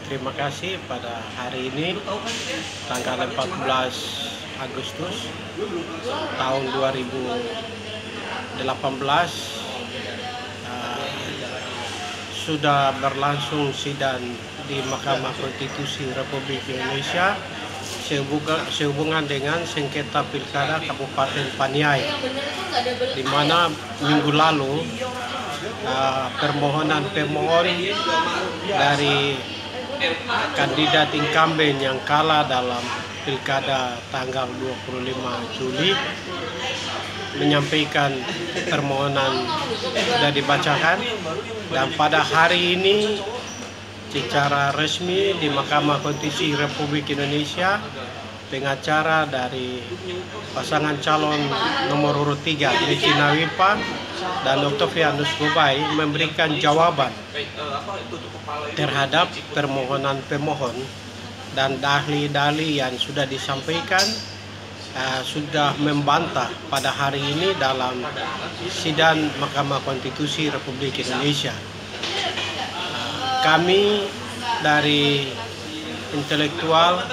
terima kasih pada hari ini tanggal 14 Agustus tahun 2018 sudah berlangsung sidang di Mahkamah Konstitusi Republik Indonesia sehubungan dengan sengketa pilkada Kabupaten Paniai, di mana minggu lalu permohonan pemohon dari kandidat incumbent yang kalah dalam pilkada tanggal 25 Juli menyampaikan permohonan sudah dibacakan, dan pada hari ini secara resmi di Mahkamah Konstitusi Republik Indonesia pengacara dari pasangan calon nomor urut 3 Deci Nawipa dan Octavianus Gobai memberikan jawaban terhadap permohonan pemohon, dan dalih-dalih yang sudah disampaikan sudah membantah pada hari ini dalam sidang Mahkamah Konstitusi Republik Indonesia. Kami dari intelektual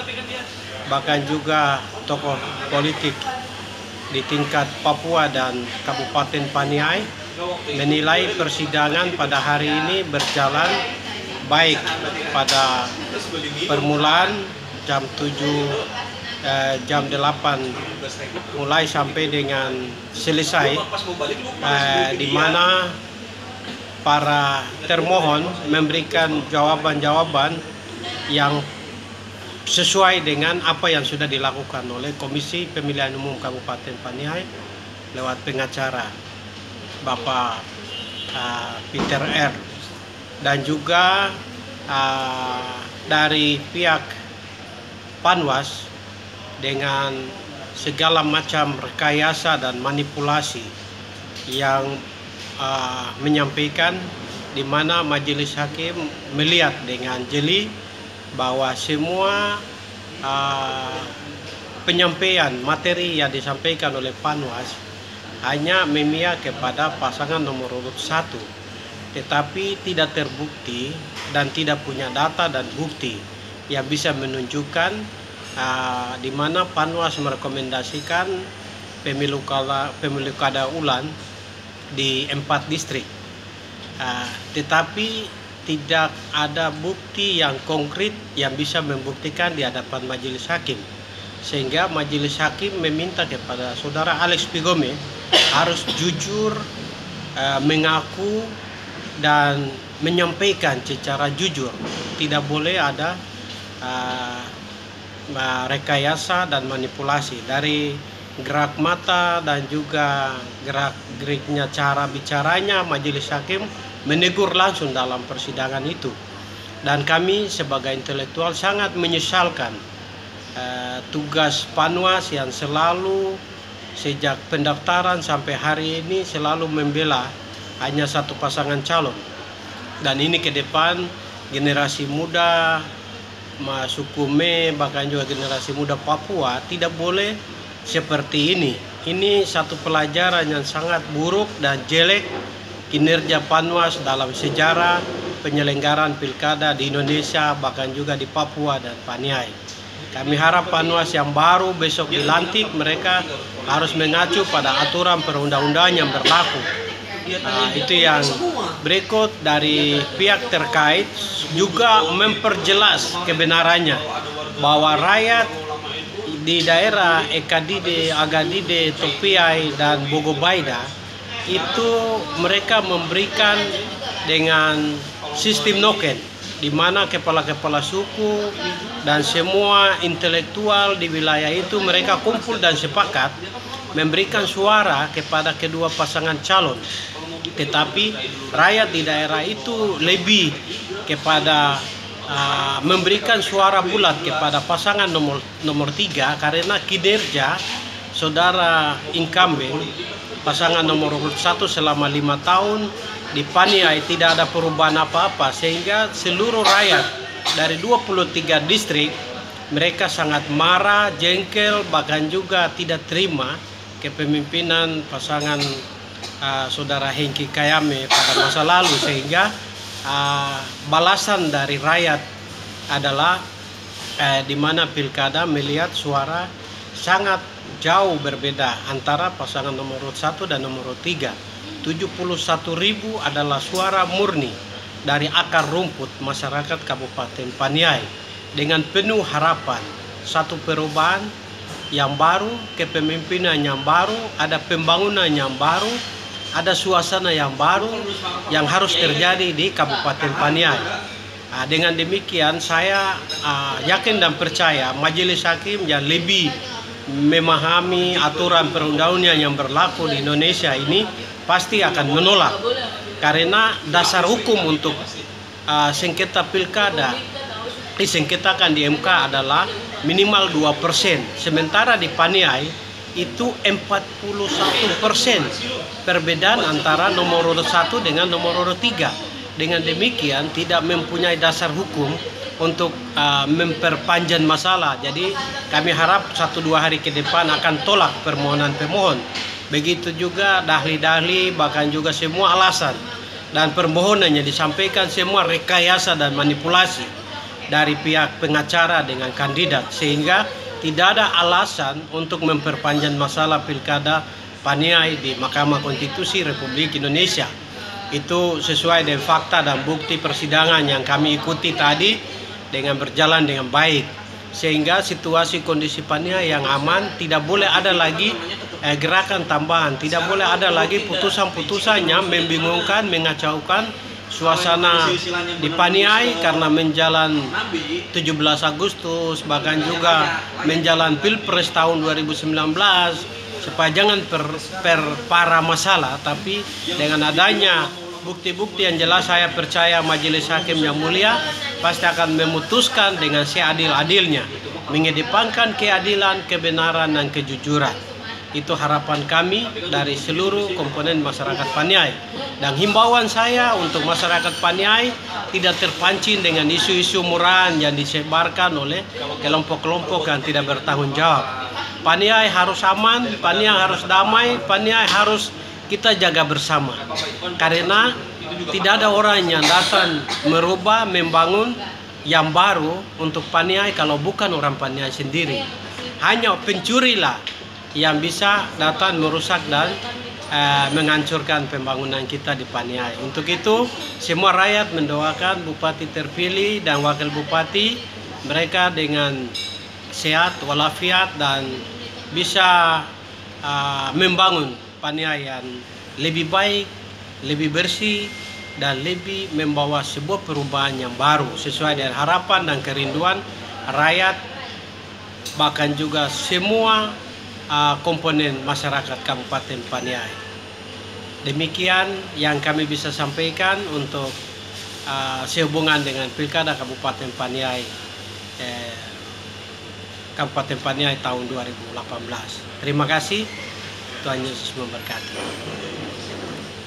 bahkan juga tokoh politik di tingkat Papua dan Kabupaten Paniai menilai persidangan pada hari ini berjalan baik. Pada permulaan jam 8 mulai sampai dengan selesai, di mana para termohon memberikan jawaban-jawaban yang sesuai dengan apa yang sudah dilakukan oleh Komisi Pemilihan Umum Kabupaten Paniai lewat pengacara Bapak Peter R. Dan juga dari pihak Panwas dengan segala macam rekayasa dan manipulasi yang menyampaikan, di mana majelis hakim melihat dengan jeli bahwa semua penyampaian materi yang disampaikan oleh Panwas hanya memihak kepada pasangan nomor urut 1, tetapi tidak terbukti dan tidak punya data dan bukti yang bisa menunjukkan di mana Panwas merekomendasikan pemilu kada ulang di 4 distrik, tetapi tidak ada bukti yang konkret yang bisa membuktikan di hadapan majelis hakim, sehingga majelis hakim meminta kepada saudara Alex Pigome harus jujur mengaku dan menyampaikan secara jujur, tidak boleh ada rekayasa dan manipulasi. Dari gerak mata dan juga gerak-geriknya, cara bicaranya, majelis hakim menegur langsung dalam persidangan itu. Dan kami sebagai intelektual sangat menyesalkan tugas Panwas yang selalu sejak pendaftaran sampai hari ini selalu membela hanya satu pasangan calon. Dan ini ke depan generasi muda suku Me, bahkan juga generasi muda Papua tidak boleh seperti ini. Ini satu pelajaran yang sangat buruk dan jelek kinerja Panwas dalam sejarah penyelenggaraan pilkada di Indonesia, bahkan juga di Papua dan Paniai. Kami harap Panwas yang baru besok dilantik, mereka harus mengacu pada aturan perundang-undangan yang berlaku. Itu yang berikut dari pihak terkait juga memperjelas kebenarannya bahwa rakyat di daerah Ekadide, Agadide, Topiai, dan Bogobaida itu mereka memberikan dengan sistem noken, di mana kepala-kepala suku dan semua intelektual di wilayah itu mereka kumpul dan sepakat memberikan suara kepada kedua pasangan calon. Tetapi rakyat di daerah itu lebih kepada memberikan suara bulat kepada pasangan nomor 3 karena kinerja saudara incumbent pasangan nomor 1 selama 5 tahun di Paniai tidak ada perubahan apa-apa, sehingga seluruh rakyat dari 23 distrik mereka sangat marah, jengkel, bahkan juga tidak terima kepemimpinan pasangan saudara Hengki Kayame pada masa lalu, sehingga balasan dari rakyat adalah di mana pilkada melihat suara sangat jauh berbeda antara pasangan nomor urut 1 dan nomor urut 3. 71.000 adalah suara murni dari akar rumput masyarakat Kabupaten Paniai dengan penuh harapan satu perubahan yang baru, kepemimpinan yang baru, ada pembangunan yang baru, ada suasana yang baru yang harus terjadi di Kabupaten Paniai. Dengan demikian saya yakin dan percaya majelis hakim yang lebih memahami aturan perundang-undangan yang berlaku di Indonesia ini pasti akan menolak, karena dasar hukum untuk sengketa pilkada disengketakan di MK adalah minimal 2%, sementara di Paniai itu 41% perbedaan antara nomor urut 1 dengan nomor urut 3. Dengan demikian tidak mempunyai dasar hukum untuk memperpanjang masalah. Jadi kami harap 1-2 hari ke depan akan tolak permohonan pemohon. Begitu juga dahli-dahli, bahkan juga semua alasan dan permohonannya disampaikan semua rekayasa dan manipulasi dari pihak pengacara dengan kandidat, sehingga tidak ada alasan untuk memperpanjang masalah pilkada Paniai di Mahkamah Konstitusi Republik Indonesia. Itu sesuai dengan fakta dan bukti persidangan yang kami ikuti tadi dengan berjalan dengan baik, sehingga situasi kondisi Paniai yang aman, tidak boleh ada lagi gerakan tambahan, tidak boleh ada lagi putusan-putusan yang membingungkan, mengacaukan suasana di Paniai karena menjalan 17 Agustus, bahkan juga menjalan Pilpres tahun 2019, supaya jangan perparah masalah. Tapi dengan adanya bukti-bukti yang jelas, saya percaya majelis hakim yang mulia pasti akan memutuskan dengan seadil-adilnya, mengedepankan keadilan, kebenaran, dan kejujuran. Itu harapan kami dari seluruh komponen masyarakat Paniai. Dan himbauan saya untuk masyarakat Paniai tidak terpancing dengan isu-isu murahan yang disebarkan oleh kelompok-kelompok yang tidak bertanggung jawab. Paniai harus aman, Paniai harus damai, Paniai harus kita jaga bersama. Karena tidak ada orang yang datang merubah, membangun yang baru untuk Paniai kalau bukan orang Paniai sendiri. Hanya pencurilah yang bisa datang merusak dan menghancurkan pembangunan kita di Paniai. Untuk itu semua rakyat mendoakan Bupati terpilih dan Wakil Bupati mereka dengan sehat walafiat dan bisa membangun Paniai yang lebih baik, lebih bersih, dan lebih membawa sebuah perubahan yang baru sesuai dengan harapan dan kerinduan rakyat, bahkan juga semua komponen masyarakat Kabupaten Paniai. Demikian yang kami bisa sampaikan untuk sehubungan dengan Pilkada Kabupaten Paniai Kabupaten Paniai tahun 2018. Terima kasih. Tuhan Yesus memberkati.